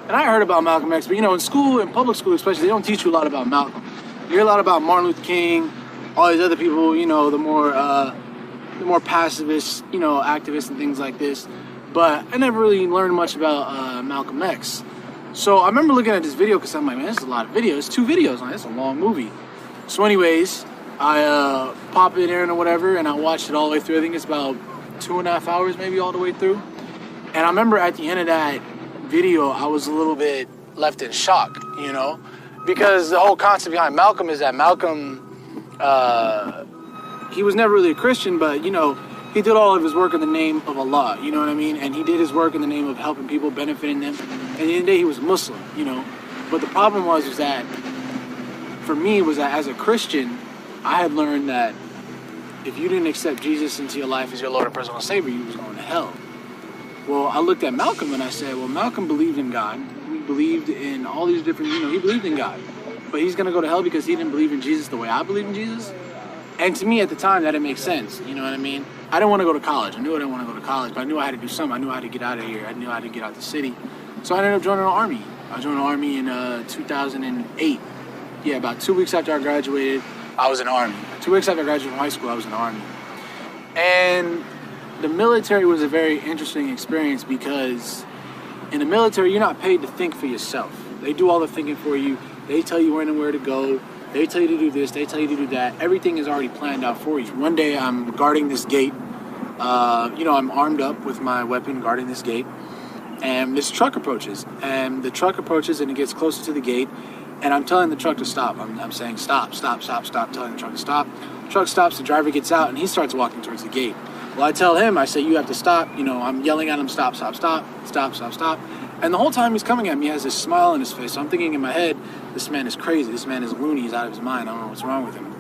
And I heard about Malcolm X, but you know, in school, in public school especially, they don't teach you a lot about Malcolm. You hear a lot about Martin Luther King, all these other people, you know, the more pacifist, you know, activists and things like this. But I never really learned much about Malcolm X. So I remember looking at this video because I'm like, man, this is a lot of videos. It's 2 videos, man. It's a long movie. So anyways, I pop it in or whatever, and I watched it all the way through. I think it's about 2.5 hours maybe all the way through. And I remember at the end of that video, I was a little bit left in shock, you know, because the whole concept behind Malcolm is that Malcolm, he was never really a Christian, but, you know, he did all of his work in the name of Allah, you know what I mean? And he did his work in the name of helping people, benefiting them. And at the end of the day, he was Muslim, you know. But the problem was that, for me, was that as a Christian, I had learned that if you didn't accept Jesus into your life as your Lord and personal Savior, you was going to hell. Well, I looked at Malcolm and I said, well, Malcolm believed in God. He believed in all these different, you know, he believed in God. But he's going to go to hell because he didn't believe in Jesus the way I believe in Jesus? And to me at the time, that didn't make sense. You know what I mean? I didn't want to go to college. I knew I didn't want to go to college, but I knew I had to do something. I knew I had to get out of here. I knew I had to get out of the city. So I ended up joining the Army. I joined the Army in 2008. Yeah, about 2 weeks after I graduated, I was in the Army. 2 weeks after I graduated from high school, I was in the Army. And the military was a very interesting experience because in the military, you're not paid to think for yourself. They do all the thinking for you. They tell you when and where to go. They tell you to do this, they tell you to do that. Everything is already planned out for you. One day I'm guarding this gate. You know, I'm armed up with my weapon guarding this gate. And this truck approaches. And the truck approaches and it gets closer to the gate. And I'm telling the truck to stop. I'm saying stop, stop, stop, stop, telling the truck to stop. The truck stops, the driver gets out, and he starts walking towards the gate. Well, I tell him, I say, you have to stop. You know, I'm yelling at him, stop, stop, stop, stop, stop, stop. And the whole time he's coming at me, he has this smile on his face. So I'm thinking in my head, this man is crazy. This man is loony. He's out of his mind. I don't know what's wrong with him.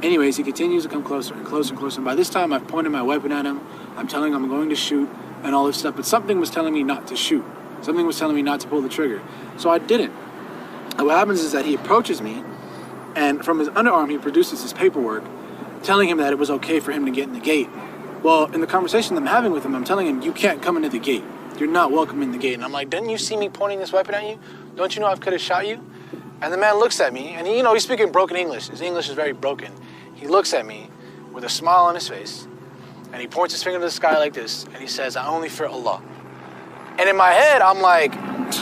Anyways, he continues to come closer and closer and closer. And by this time, I've pointed my weapon at him. I'm telling him I'm going to shoot and all this stuff. But something was telling me not to shoot. Something was telling me not to pull the trigger. So I didn't. And what happens is that he approaches me, and from his underarm, he produces his paperwork telling him that it was okay for him to get in the gate. Well, in the conversation I'm having with him, I'm telling him, you can't come into the gate. You're not welcome in the gate. And I'm like, didn't you see me pointing this weapon at you? Don't you know I could have shot you? And the man looks at me, and he, you know, he's speaking broken English. His English is very broken. He looks at me with a smile on his face, and he points his finger to the sky like this, and he says, I only fear Allah. And in my head, I'm like,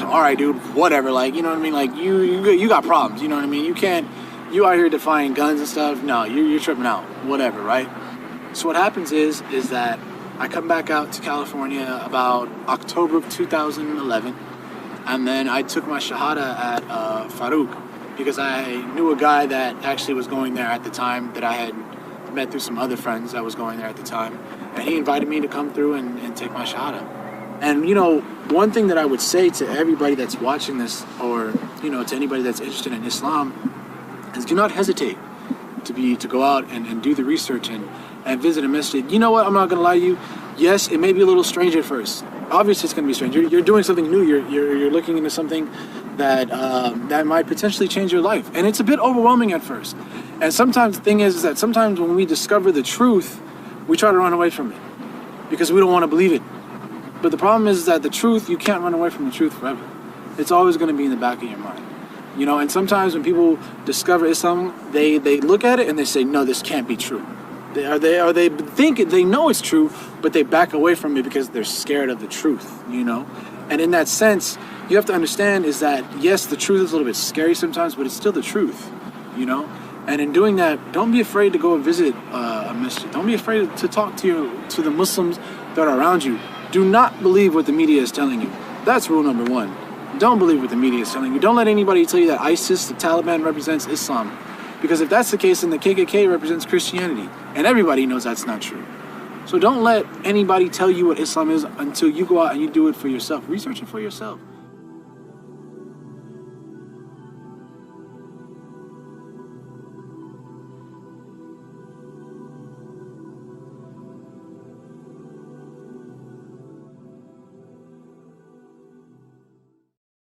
all right, dude, whatever. Like, you know what I mean? Like, you got problems, you know what I mean? You out here defying guns and stuff. No, you're tripping out, whatever, right? So what happens is that I come back out to California about October of 2011, and then I took my Shahada at Farouk because I knew a guy that actually was going there at the time that I had met through some other friends that was going there at the time, and he invited me to come through and take my Shahada. And, you know, one thing that I would say to everybody that's watching this, or, you know, to anybody that's interested in Islam, is do not hesitate to go out and do the research and visit a masjid. You know what? I'm not going to lie to you. Yes, it may be a little strange at first. Obviously, it's going to be strange. You're doing something new. You're looking into something that might potentially change your life. And it's a bit overwhelming at first. And sometimes the thing is that sometimes when we discover the truth, we try to run away from it because we don't want to believe it. But the problem is that the truth, you can't run away from the truth forever. It's always going to be in the back of your mind. You know, and sometimes when people discover Islam, they look at it and they say, no, this can't be true. They think they know it's true, but they back away from it because they're scared of the truth, you know? And in that sense, you have to understand is that, yes, the truth is a little bit scary sometimes, but it's still the truth, you know? And in doing that, don't be afraid to go and visit a masjid. Don't be afraid to talk to the Muslims that are around you. Do not believe what the media is telling you. That's rule number one. Don't believe what the media is telling you. Don't let anybody tell you that ISIS, the Taliban, represents Islam. Because if that's the case, then the KKK represents Christianity. And everybody knows that's not true. So don't let anybody tell you what Islam is until you go out and you do it for yourself. Research it for yourself.